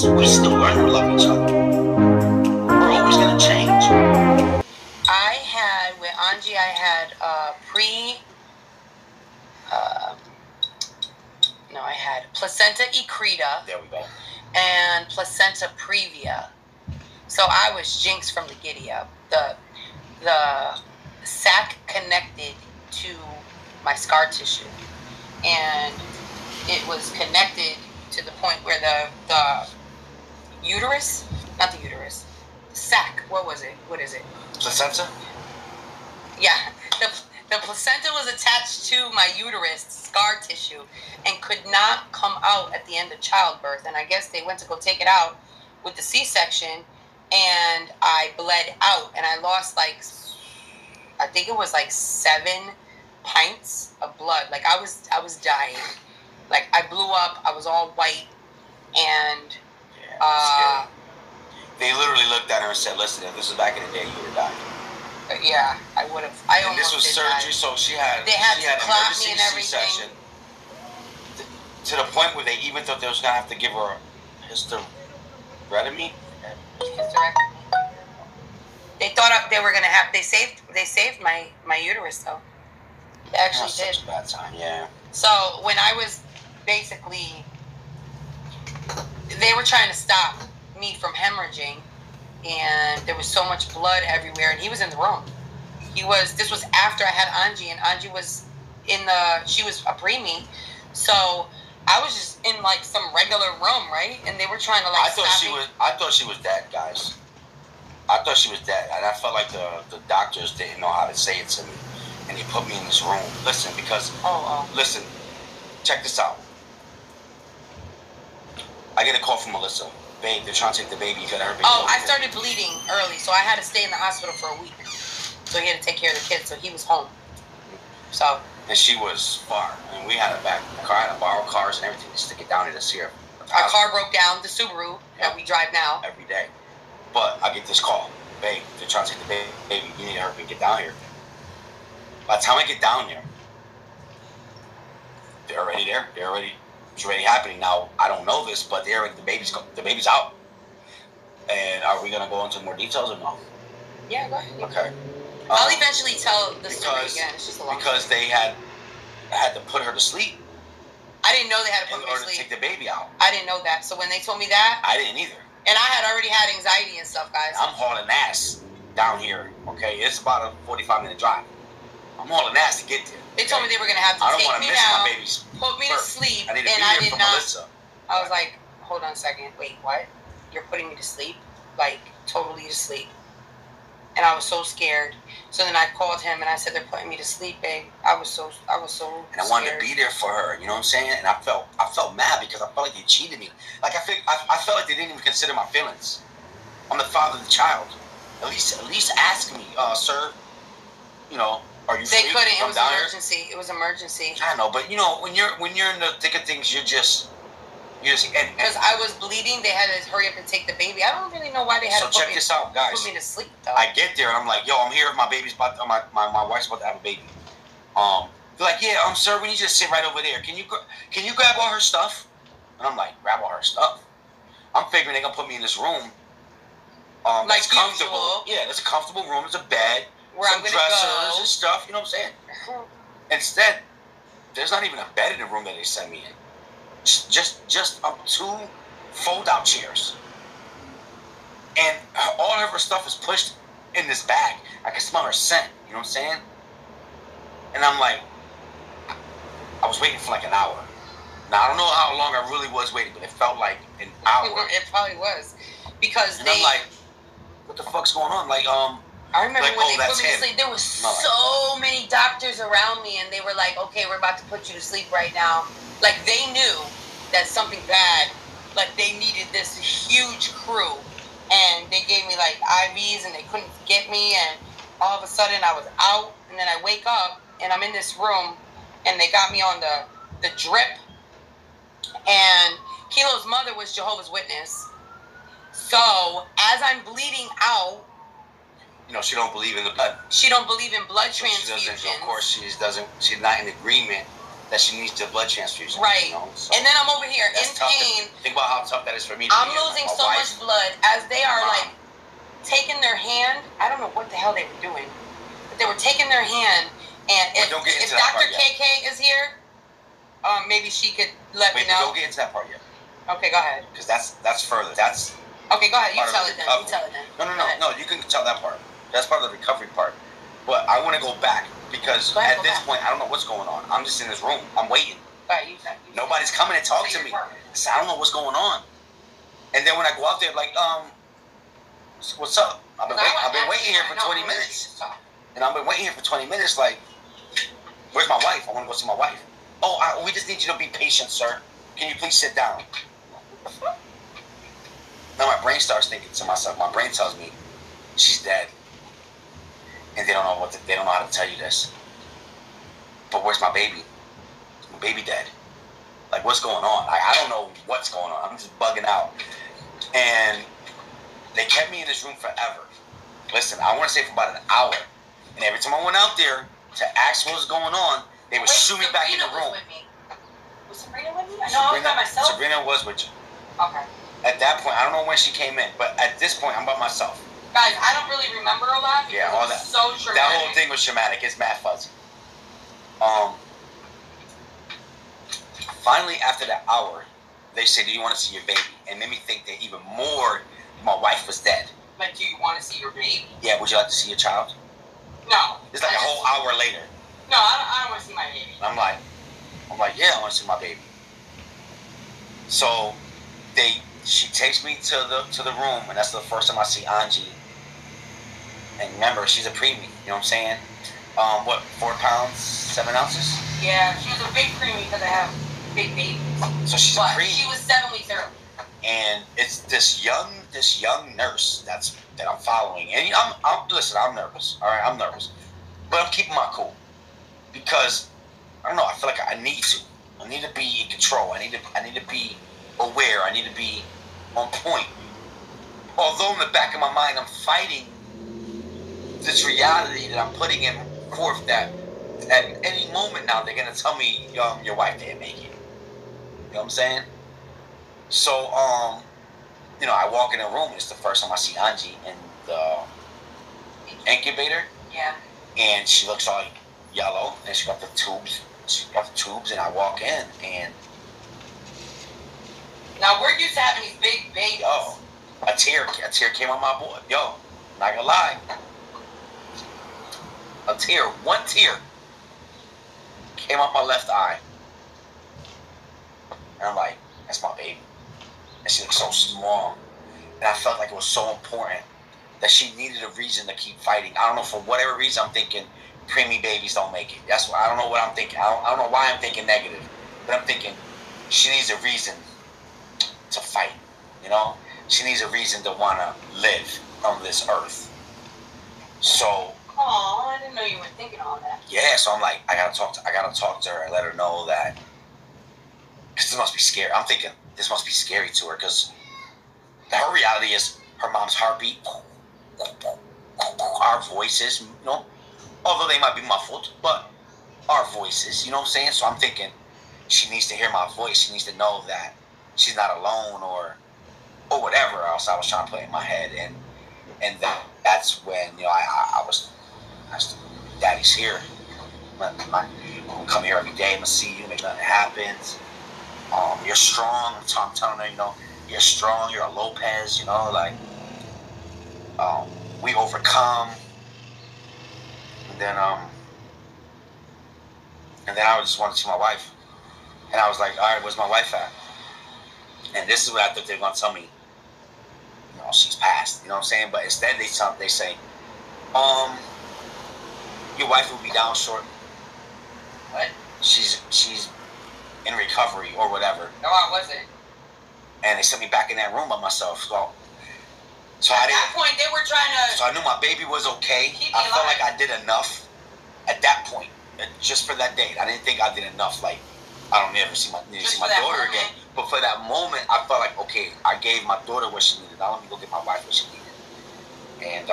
we still learn to love each other. We're always gonna change. I had with Angie. I had I had placenta accreta. There we go. And placenta previa. So I was jinxed from the giddy up. The sac connected to my scar tissue, and it was connected to the point where the uterus, not the uterus, the sac. What was it? What is it? Placenta? Yeah, the placenta was attached to my uterus scar tissue and could not come out at the end of childbirth. And I guess they went to go take it out with the C-section, and I bled out, and I lost I think it was 7 pints of blood. Like I was dying. Like I blew up. I was all white, and they literally looked at her and said, "Listen, if this was back in the day, you would have died." Yeah, I would have. And this was surgery, so she had emergency C-section to the point where they even thought they was gonna have to give her a hysterectomy. They thought they were gonna have. They saved my uterus though. They actually did. Such a bad time, yeah. So when I was basically, they were trying to stop me from hemorrhaging, and there was so much blood everywhere, and he was in the room. This was after I had Angie, and Angie was she was a preemie, so I was just in some regular room, right? And they were trying to I thought she was dead, guys. I thought she was dead, and I felt like the doctors didn't know how to say it to me, and they put me in this room. Listen, because listen, check this out. I get a call from Melissa. Babe, they're trying to take the baby. You gotta hurry. I started bleeding early, so I had to stay in the hospital for a week. So he had to take care of the kids, so he was home. So. And she was far. I mean, we had a car, I had to borrow cars and everything just to get down here to see her. Our car broke down, the Subaru that we drive now. Every day. But I get this call. Babe, they're trying to take the baby. You need to hurry and get down here. By the time I get down there, they're already there. It's already happening. Now, I don't know this, but the baby's out. And are we going to go into more details or no? Yeah, go ahead. Okay. I'll eventually tell the story again. It's just a long because story. They had to put her to sleep. I didn't know they had to put me to sleep. In order to take the baby out. I didn't know that. So when they told me that, I didn't either. And I had already had anxiety and stuff, guys. I'm hauling ass down here. Okay, it's about a 45-minute drive. I'm hauling ass to get there. They told me they were gonna have to take me out, put me to sleep, and I did not. Melissa. I was like, hold on a second. Wait, what? You're putting me to sleep? Like totally to sleep? And I was so scared. So then I called him and I said, they're putting me to sleep, babe. I was so And I wanted to be there for her, you know what I'm saying? And I felt mad because I felt like they cheated me. Like I felt like they didn't even consider my feelings. I'm the father of the child. At least ask me, sir, you know, are you free? They couldn't, it was emergency. It was emergency. I know, but you know, when you're in the thick of things, you're just because I was bleeding, they had to hurry up and take the baby. I don't really know why they had to check this out, guys. Put me to sleep though. I get there and I'm like, yo, I'm here. My baby's my wife's about to have a baby. They're like, yeah, sir, we need you to sit right over there. Can you grab all her stuff? And I'm like, grab all her stuff. I'm figuring they're gonna put me in this room. That's comfortable. Usual. Yeah, it's a comfortable room. It's a bed, where some dressers and stuff. You know what I'm saying? Instead, there's not even a bed in the room that they sent me in. Just 2 fold-out chairs, and all of her stuff is pushed in this bag. I can smell her scent. You know what I'm saying? And I'm like, I was waiting for like an hour. Now I don't know how long I really was waiting, but it felt like an hour. It probably was because I'm like, what the fuck's going on? Like, I remember when they put me to sleep, there was so many doctors around me, and they were like, okay, we're about to put you to sleep right now. Like, they knew that something bad, like, they needed this huge crew, and they gave me, like, IVs, and they couldn't get me, and all of a sudden, I was out, and then I wake up, and I'm in this room, and they got me on the drip, and Kilo's mother was Jehovah's Witness, so, as I'm bleeding out, you know, she don't believe in the blood. She don't believe in blood so transfusions. Of course, she's not in agreement that she needs the blood transfusion. Right. You know? So and then I'm over here in pain. Think about how tough that is for me. I'm losing so much blood as they are like taking their hand. I don't know what the hell they were doing, but they were taking their hand. And if Dr. KK is here, maybe she could let me know. Don't get into that part yet. Okay, go ahead. Because that's further. That's okay. Go ahead. You tell it then. You tell it then. No. You can tell that part. That's part of the recovery part. But I want to go back because at this point I don't know what's going on. I'm just in this room. I'm waiting. Nobody's coming to talk to me. So I don't know what's going on. And then when I go out there, like, what's up? I've been waiting here for 20 minutes. And I've been waiting here for 20 minutes. Like, where's my wife? I want to go see my wife. Oh, we just need you to be patient, sir. Can you please sit down? Now my brain starts thinking to myself. My brain tells me she's dead, and they don't know how to tell you this. But where's my baby? Is my baby dead? Like, what's going on? I don't know what's going on. I'm just bugging out. And they kept me in this room forever. Listen, I want to say for about an hour. And every time I went out there to ask what was going on, they would shoot me back in the room. Was Sabrina with me? No, I was by myself. Sabrina was with you. Okay. At that point, I don't know when she came in, but at this point, I'm by myself. Guys, I don't really remember a lot because all that. So traumatic. That whole thing was traumatic. It's mad fuzzy. Finally, after that hour, they said, "Do you want to see your baby?" And made me think that even more, my wife was dead. Like, do you want to see your baby? Yeah. Would you like to see your child? No. It's like a whole hour later. No, I don't want to see my baby. I'm like, yeah, I want to see my baby. So, she takes me to the room, and that's the first time I see Angie. And remember, she's a preemie. You know what I'm saying? 4 pounds, 7 ounces? Yeah, she was a big preemie because I have big babies. So she's a preemie. She was 7 weeks early. And it's this young nurse that I'm following. And listen, I'm nervous. All right, I'm nervous, but I'm keeping my cool because I don't know. I feel like I need to. I need to be in control. I need to be aware. I need to be on point. Although in the back of my mind, I'm fighting this reality that I'm putting in forth that at any moment now they're gonna tell me your wife didn't make it. You know what I'm saying? So I walk in the room. And it's the first time I see Angie in the incubator. Yeah. And she looks all yellow, and she got the tubes. And I walk in, and now we're used to having these big babies. Yo, a tear came on my boy. Yo, not gonna lie. One tear came out my left eye. And I'm like, that's my baby. And she looked so small. And I felt like it was so important that she needed a reason to keep fighting. I don't know, for whatever reason, I'm thinking preemie babies don't make it. That's why I don't know what I'm thinking. I don't know why I'm thinking negative. But I'm thinking she needs a reason to fight. You know? She needs a reason to want to live on this earth. So... Oh, I didn't know you were thinking all that. Yeah, so I'm like, I gotta talk to her and let her know that, because this must be scary. I'm thinking this must be scary to her, because her reality is her mom's heartbeat, our voices, you know, although they might be muffled, but our voices, you know what I'm saying? So I'm thinking she needs to hear my voice. She needs to know that she's not alone or whatever else I was trying to put in my head, and that's when I was. Daddy's here. I'm gonna come here every day. I'm gonna see you. Make nothing happens. You're strong. I'm telling her, you're strong. You're a Lopez. We overcome. And then I just wanted to see my wife. And I was like, all right, where's my wife at? And this is what I thought they were gonna tell me. She's passed. You know what I'm saying? But instead they say, your wife will be down shortly. What? She's in recovery or whatever. No, I wasn't. And they sent me back in that room by myself. So at that point, they were trying to... So I knew my baby was okay. I felt like I did enough at that point, just for that date. I didn't think I did enough. Like, I don't ever see my daughter again. But for that moment, I felt like, okay, I gave my daughter what she needed. Now let me go get my wife what she needed. And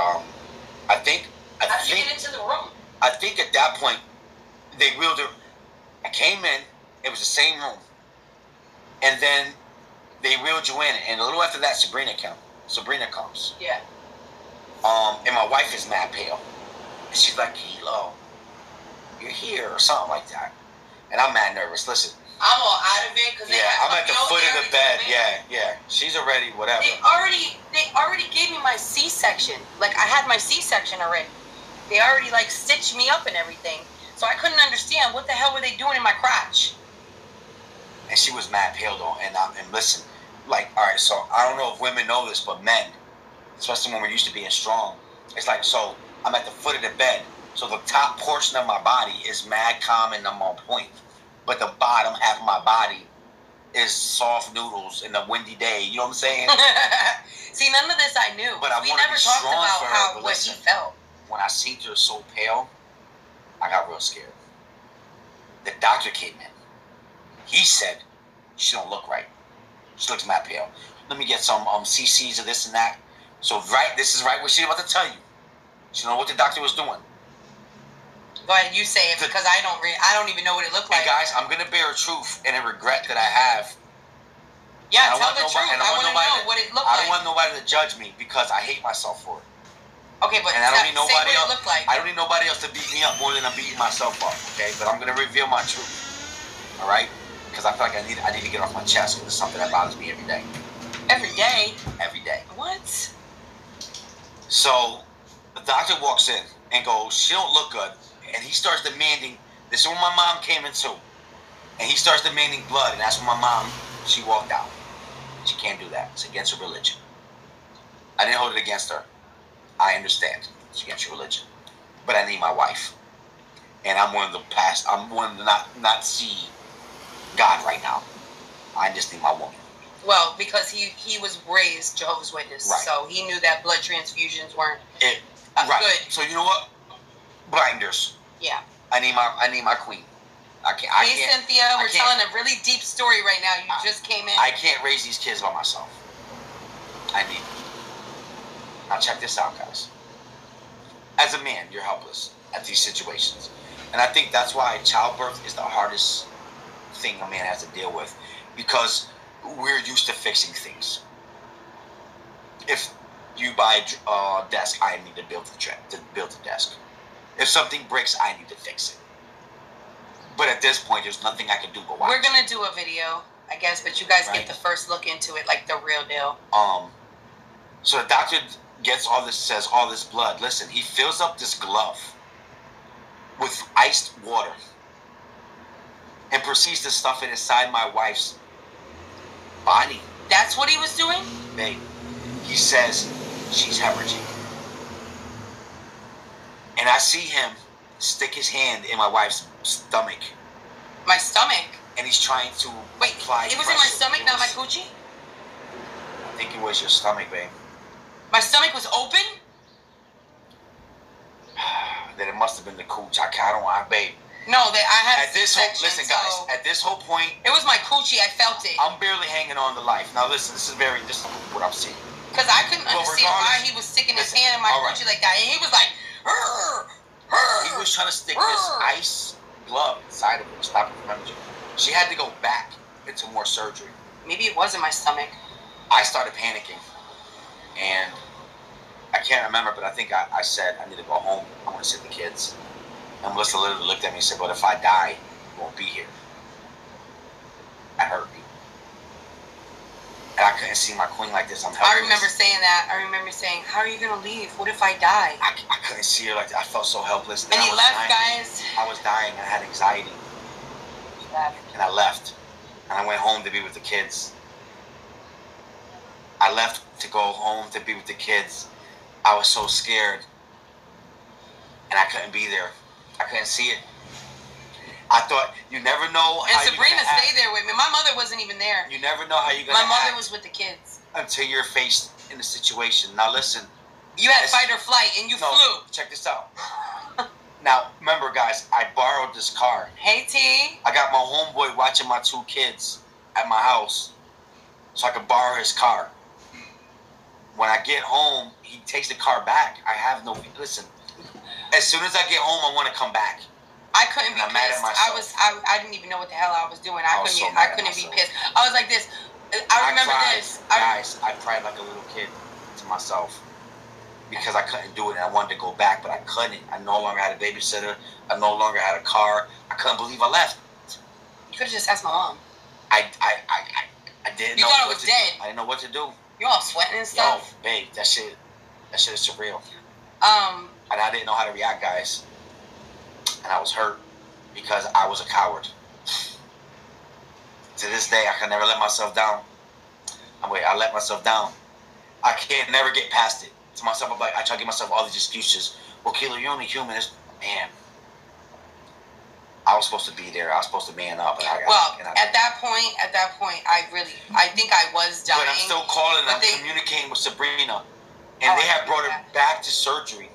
I think... How did you get into the room? I think at that point, they wheeled her. I came in, It was the same room. And then they wheeled you in, and a little after that, Sabrina comes. Yeah. And my wife is mad pale. And she's like, Kilo, you're here, or something like that. And I'm mad nervous. Listen. I'm all out of it because I'm at the foot of the bed. Yeah. She's already whatever. They already gave me my C-section. Like I had my C-section already. They already like stitched me up and everything. So I couldn't understand what the hell were they doing in my crotch. And she was mad pale though. And listen, like, all right, so I don't know if women know this, but men, especially when we're used to being strong, it's like, so I'm at the foot of the bed. So the top portion of my body is mad calm and I'm on point. But the bottom half of my body is soft noodles in a windy day. You know what I'm saying? See, none of this I knew. But I we never talked about what he felt. When I seen her so pale, I got real scared. The doctor came in. He said, she don't look right. She looks mad pale. Let me get some CCs of this and that. So this is right what she's about to tell you. She don't know what the doctor was doing. Go ahead, you say it because I don't even know what it looked like. Hey guys, I'm gonna bear a truth and a regret that I have. Yeah, tell the truth. I want to know what it looked like. I don't want nobody to judge me because I hate myself for it. Okay, but I don't need nobody else. Like. I don't need nobody else to beat me up more than I'm beating myself up. Okay, but I'm gonna reveal my truth. All right, because I feel like I need to get off my chest because it's something that bothers me every day. Every day. Every day. What? So the doctor walks in and goes, "She don't look good." And he starts demanding, this is when my mom came in too. And he starts demanding blood, and that's when my mom, she walked out. She can't do that. It's against her religion. I didn't hold it against her. I understand. It's against your religion. But I need my wife. And I'm one of the not see God right now. I just need my woman. Well, because he was raised Jehovah's Witness. Right. So he knew that blood transfusions weren't good. So you know what? Blinders. Yeah. I need my queen. Hey, Cynthia, we're telling a really deep story right now. You just came in. I can't raise these kids by myself. I need them. Now check this out, guys. As a man, you're helpless at these situations. And I think that's why childbirth is the hardest thing a man has to deal with. Because we're used to fixing things. If you buy a desk, I need to build the desk. If something breaks, I need to fix it. But at this point, there's nothing I can do but watch. We're going to do a video, I guess, but you guys get the first look into it, like the real deal. So the doctor says all this blood. Listen, he fills up this glove with iced water and proceeds to stuff it inside my wife's body. That's what he was doing? Babe, he says she's hemorrhaging. And I see him stick his hand in my wife's stomach. My stomach? And he's trying to apply it was in my stomach, not my coochie? I think it was your stomach, babe. My stomach was open? Then it must have been the cooch. Babe. No, I had at this whole, listen, guys. At this whole point, it was my coochie. I felt it. I'm barely hanging on to life. Now, listen. This is what I'm seeing. Because I couldn't understand why he was sticking his hand in my coochie like that, and he was like, He was trying to stick this ice glove inside of her to stop it from hemorrhaging. She had to go back into more surgery. Maybe it was in my stomach. I started panicking, and I can't remember, but I think I said I need to go home. I want to see the kids. And Melissa literally looked at me and said, "But if I die, you won't be here." That hurt me. And I couldn't see my queen like this. I'm helpless. I remember saying that. I remember saying, "How are you going to leave? What if I die?" I couldn't see her like that. I felt so helpless. And he left, guys. I was dying. I had anxiety. He left. And I left. And I went home to be with the kids. I left to go home to be with the kids. I was so scared. And I couldn't be there. I couldn't see it. I thought, you never know how you're going to act. And Sabrina stayed there with me. My mother wasn't even there. You never know how you're going to act. My mother was with the kids. Until you're faced in the situation. Now listen. You had fight or flight and you flew. Check this out. Now, remember guys, I borrowed this car. Hey T. I got my homeboy watching my 2 kids at my house so I could borrow his car. When I get home, he takes the car back. I have no... Listen, as soon as I get home, I want to come back. I couldn't be pissed. I didn't even know what the hell I was doing. I couldn't be pissed. I was like this. I remember this. Guys, I cried like a little kid to myself because I couldn't do it and I wanted to go back, but I couldn't. I no longer had a babysitter. I no longer had a car. I couldn't believe I left. You could have just asked my mom. I didn't know. You thought it was dead. I didn't know what to do. You're all sweating and stuff. Yo, babe, that shit is surreal. And I didn't know how to react, guys. And I was hurt because I was a coward. To this day, I can never let myself down. I let myself down. I can't never get past it. To myself, I try to give myself all these excuses. Well, Keeler, you're only human. Man, I was supposed to be there. I was supposed to man up. And at that point, I think I was dying. But I'm still calling. I'm communicating with Sabrina, and they had brought her back to surgery.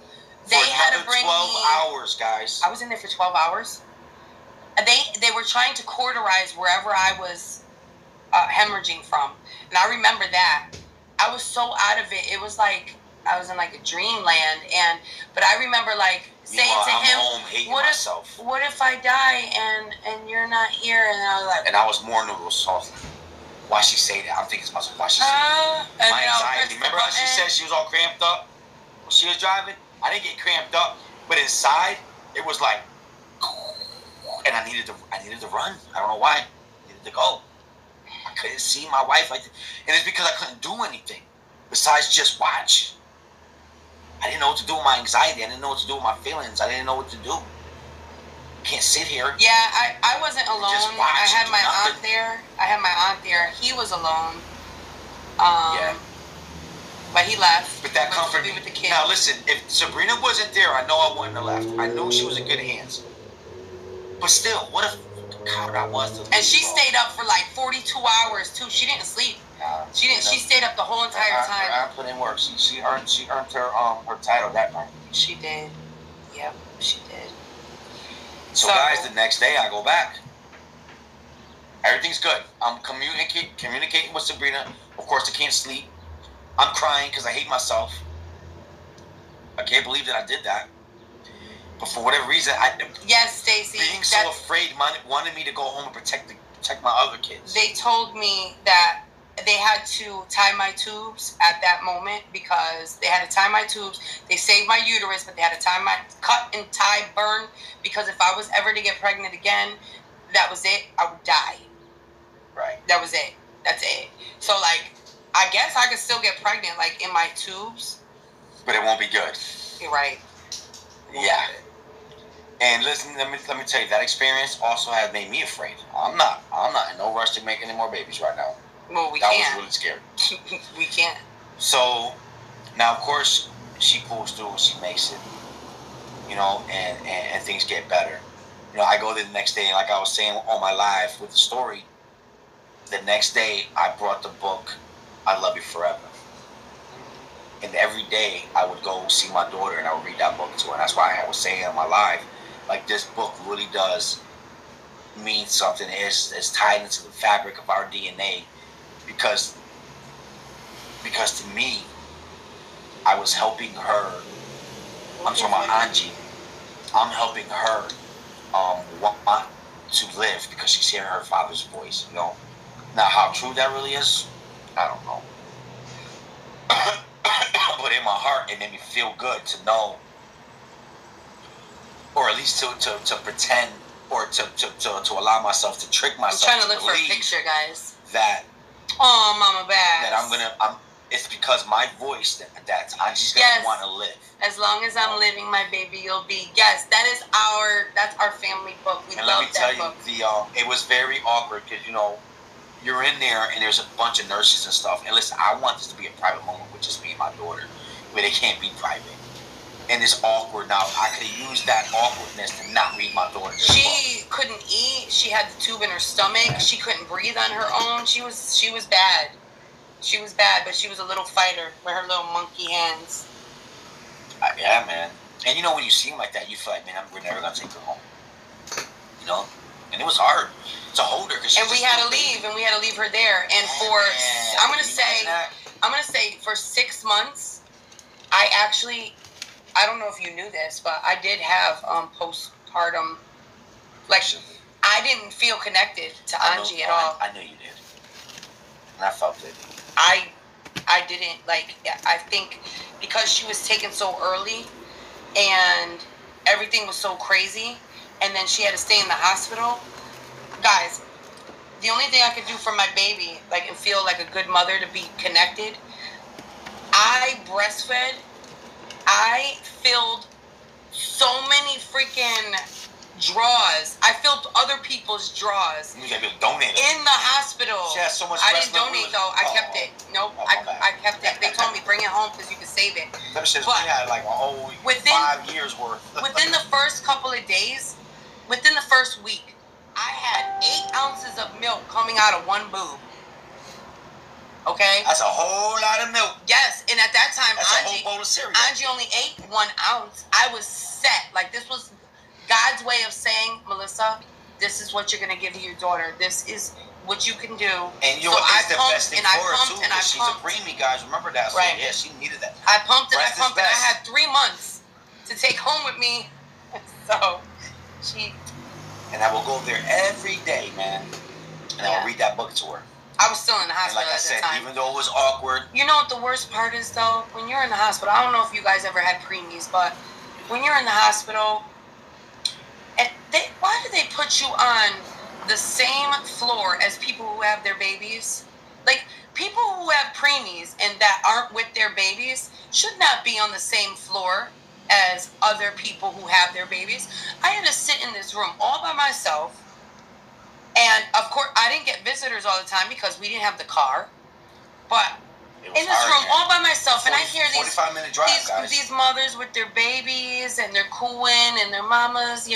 They had to bring 12 hours, guys. I was in there for 12 hours. They were trying to cauterize wherever I was hemorrhaging from, and I remember that. I was so out of it. It was like I was in like a dreamland, but I remember like saying to him, "What if I die and you're not here?" And I was like, and I was more noodles sauce. Why she say that? I'm thinking to myself, why she say that? My anxiety. Remember how she said she was all cramped up when she was driving? I didn't get cramped up, but inside it was like, and I needed to run. I don't know why. I needed to go. I couldn't see my wife, and it's because I couldn't do anything besides just watch. I didn't know what to do with my anxiety. I didn't know what to do with my feelings. I didn't know what to do. I can't sit here. Yeah, I wasn't alone. I had my aunt there. He was alone. Yeah. But he left. But that comforted me. With the kids. Now listen, if Sabrina wasn't there, I know I wouldn't have left. I knew she was in good hands. But still, what if I was? And she stayed up for like 42 hours too. She didn't sleep. She didn't. She stayed up the whole entire time. I put in work. She earned her title that night. She did. Yep, she did. So guys, the next day I go back. Everything's good. I'm communicating with Sabrina. Of course, I can't sleep. I'm crying because I hate myself. I can't believe that I did that. But for whatever reason, yes, Stacy, being so afraid wanted me to go home and protect my other kids. They told me that they had to tie my tubes at that moment because they had to tie my tubes. They saved my uterus, but they had to cut and tie, burn, because if I was ever to get pregnant again, that was it. I would die. Right. That was it. That's it. So, like, I guess I could still get pregnant, like, in my tubes. But it won't be good. You're right. Yeah. And listen, let me tell you, that experience also has made me afraid. I'm not in no rush to make any more babies right now. Well, that was really scary. We can't. So now, of course, she pulls through and she makes it. You know, and things get better. You know, I go there the next day, and like I was saying on my live with the story, the next day I brought the book, I Love You Forever. And every day I would go see my daughter and I would read that book to her. And that's why I was saying on my live, like, this book really does mean something. It's tied into the fabric of our DNA because to me, I was helping her. I'm talking about Angie. I'm helping her want to live because she's hearing her father's voice, you know. Now, how true that really is, I don't know. But in my heart, it made me feel good to know, or at least to pretend, or to allow myself to trick myself. I'm trying to look for a picture, guys. That. Oh, Mama Bass. That it's because my voice that I'm just gonna want to live. As long as I'm living, my baby, you'll be. Yes, that's our family book. We love that book. It was very awkward because, you know, you're in there and there's a bunch of nurses and stuff. And listen, I want this to be a private moment with just me and my daughter, where they can't be private. And it's awkward. Now, I could have used that awkwardness to not read my daughter. She couldn't eat. She had the tube in her stomach. Yeah. She couldn't breathe on her own. She was bad. She was bad, but she was a little fighter with her little monkey hands. Yeah, man. And you know, when you see them like that, you feel like, man, we're never going to take her home. You know? And it was hard to hold her. And we had to leave, and we had to leave her there. And I'm going to say for 6 months, I don't know if you knew this, but I did have postpartum Like, I didn't feel connected to Angie at all. I knew you did. And I felt it. I didn't, like, I think because she was taken so early and everything was so crazy, and then she had to stay in the hospital. Guys, the only thing I could do for my baby, like, and feel like a good mother to be connected, I breastfed. I filled so many freaking drawers. I filled other people's drawers. You gotta be donated. In the hospital. She has so much. I didn't donate though. I kept it. Nope. I kept it. They told me bring it home because you could save it. But we had like a whole 5 years worth. Within the first couple of days, within the first week, I had 8 ounces of milk coming out of one boob. Okay? That's a whole lot of milk. Yes, and at that time, that's Angie, a whole bowl of cereal. Angie only ate 1 ounce. I was set. Like, this was God's way of saying, Melissa, this is what you're going to give to your daughter. This is what you can do. And you know what is the best thing for her, too, because she's a preemie, guys. Remember that. So, yeah, she needed that. I pumped and I pumped, and I had 3 months to take home with me. So, she... And I will go there every day, man. And I will read that book to her. I was still in the hospital like at the time. Even though it was awkward. You know what the worst part is, though? When you're in the hospital, I don't know if you guys ever had preemies, but when you're in the hospital, and why do they put you on the same floor as people who have their babies? Like, people who have preemies and that aren't with their babies should not be on the same floor as other people who have their babies. I had to sit in this room all by myself. And, of course, I didn't get visitors all the time because we didn't have the car. But in this room all by myself, and I hear these mothers with their babies, and they're cooing, and their mamas.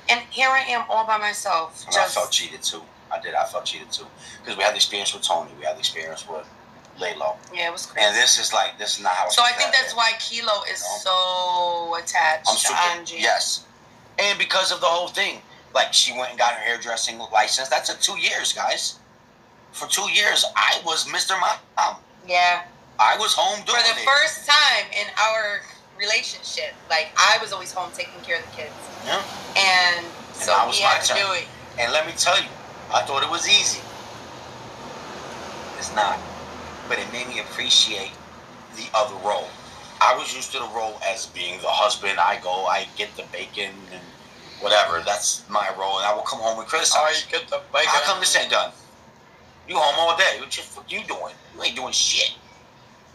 And here I am all by myself. I felt cheated, too. I did. I felt cheated, too. Because we had the experience with Tony. We had the experience with Laylo. Yeah, it was crazy. And this is not how it's So I think that's why Kilo is so attached to Angie. Yes. And because of the whole thing. Like, she went and got her hairdressing license. That took 2 years, guys. For 2 years, I was Mr. Mom. Yeah. I was home doing it. For the first time in our relationship, like, I was always home taking care of the kids. Yeah. And so he had to do it. And let me tell you, I thought it was easy. It's not. But it made me appreciate the other role. I was used to the role as being the husband. I get the bacon and whatever, that's my role, and I will come home and criticize. Get the bacon. How come this ain't done? You home all day. What the fuck you doing? You ain't doing shit.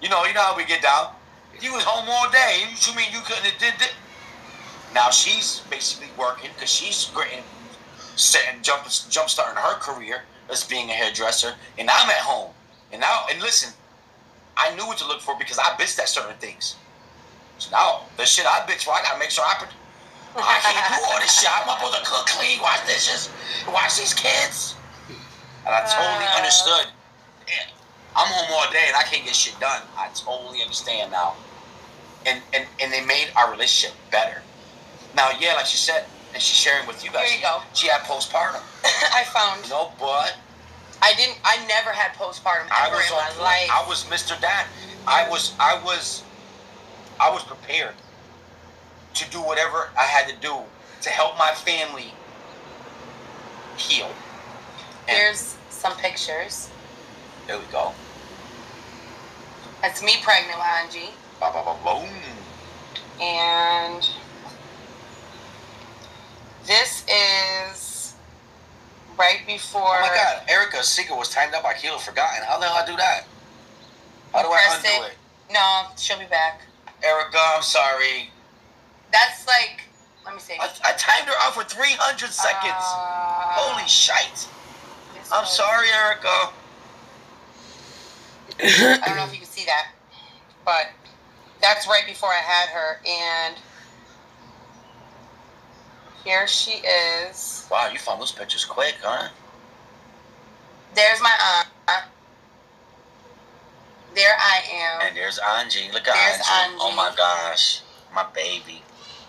You know how we get down. You was home all day. You mean you couldn't have did it? Now she's basically working because she's getting jump starting her career as being a hairdresser, and I'm at home. And listen, I knew what to look for because I bitched at certain things. So now the shit I bitch for, I gotta make sure I can't do all this shit. I'm supposed to cook, clean, wash dishes, watch these kids. And I totally understood. Yeah, I'm home all day and I can't get shit done. I totally understand now. And they made our relationship better. Now, yeah, like she said, and she's sharing with you guys. Here you go. She had postpartum. I found. No, but I never had postpartum ever in my life. I was Mr. Dad. I was prepared to do whatever I had to do to help my family heal. And here's some pictures. There we go. That's me pregnant with Angie. Boom. And this is right before. Oh my God, Erica's secret was timed up by Kilo Forgotten. How the hell I do that? How do I undo it? No, she'll be back. Erica, I'm sorry. That's like, let me see. I timed her out for 300 seconds. Holy shite. I'm sorry, Erica. I don't know if you can see that, but that's right before I had her, and here she is. Wow, you found those pictures quick, huh? There's my aunt. There I am. And there's Angie. Look at Angie. Oh my gosh. My baby.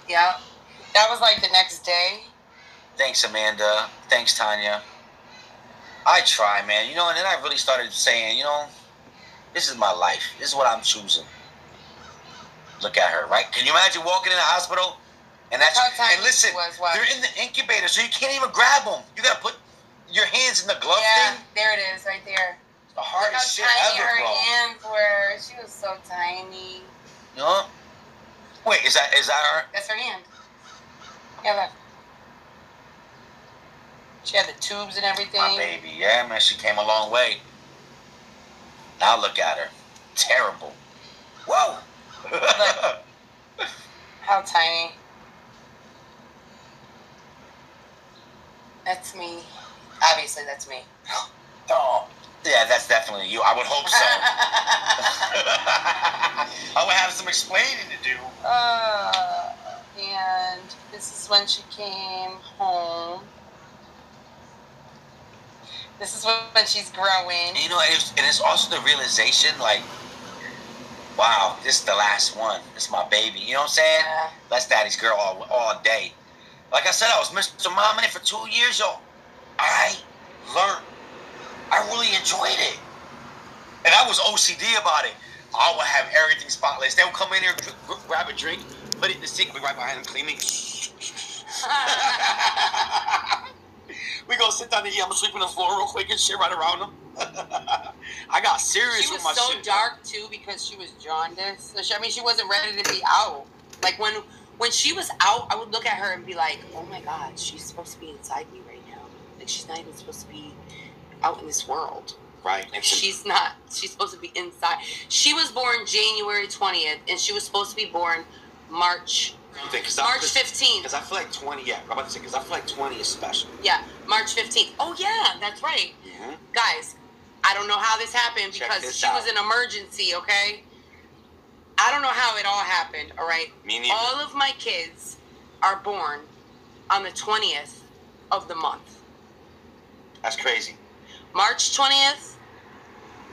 Yeah. That was like the next day. Thanks, Amanda. Thanks, Tanya. I try, man. And then I really started saying, this is my life. This is what I'm choosing. Look at her, right? Can you imagine walking in the hospital And that's and listen, they're in the incubator, so you can't even grab them. You gotta put your hands in the glove thing. There it is, right there. It's the hardest shit ever, her bro. hands were. She was so tiny. No. Wait, is that her? That's her hand. Yeah, look. She had the tubes and everything. My baby, yeah, man, she came a long way. Now look at her. Terrible. Whoa! Look. How tiny. That's me. Obviously, that's me. Oh, yeah, that's definitely you. I would hope so. I would have some explaining to do. And this is when she came home. This is when she's growing. You know, and it's also the realization, like, wow, this is the last one. This is my baby. You know what I'm saying? Yeah. That's daddy's girl all day. Like I said, I was Mr. Mom in it for 2 years, yo. I learned. I really enjoyed it. And I was OCD about it. I would have everything spotless. They would come in here, grab a drink, put it in the sink, be right behind them cleaning. We go sit down and eat. I'm sweeping the floor real quick and shit right around them. I got serious with my shit. She was so dark, too, because she was jaundiced. I mean, she wasn't ready to be out. Like, when she was out, I would look at her and be like, oh, my God, she's supposed to be inside me right now. Like, she's not even supposed to be out in this world. Right. Like, she's not. She's supposed to be inside. She was born January 20th, and she was supposed to be born March 15th. Because I feel like 20, yeah, I'm about to say, because I feel like 20 is special. Yeah, March 15th. Oh, yeah, that's right. Mm-hmm. Guys, I don't know how this happened because she was an emergency, okay? I don't know how it all happened, all right? Me neither. All of my kids are born on the 20th of the month. That's crazy. March 20th,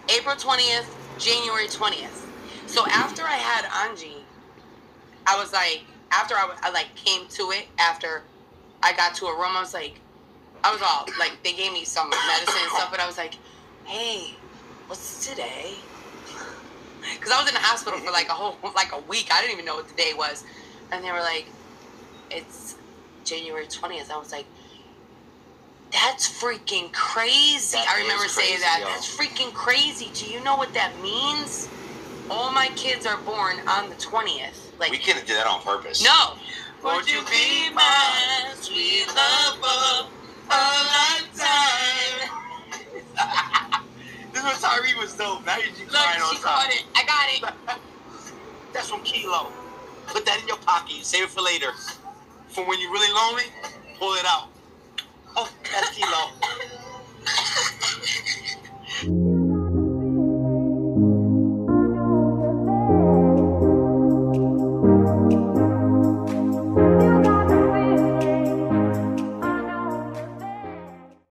April 20th, January 20th. So after I had Anji, I was like, after I like came to it, after I got to a room, I was all, like, they gave me some medicine and stuff, but I was like, hey, what's today? Because I was in the hospital for like a week. I didn't even know what the day was. And they were like, it's January 20th. I was like, that's freaking crazy. I remember saying that. Yo. That's freaking crazy. Do you know what that means? All my kids are born on the 20th. Like, we couldn't do that on purpose. No. Would you be my sweet love of a lifetime? This is what Tyree was dope. Now you're crying on top. Got it. I got it. That's from Kilo. Put that in your pocket. Save it for later. For when you're really lonely, pull it out. Oh, that's Kilo.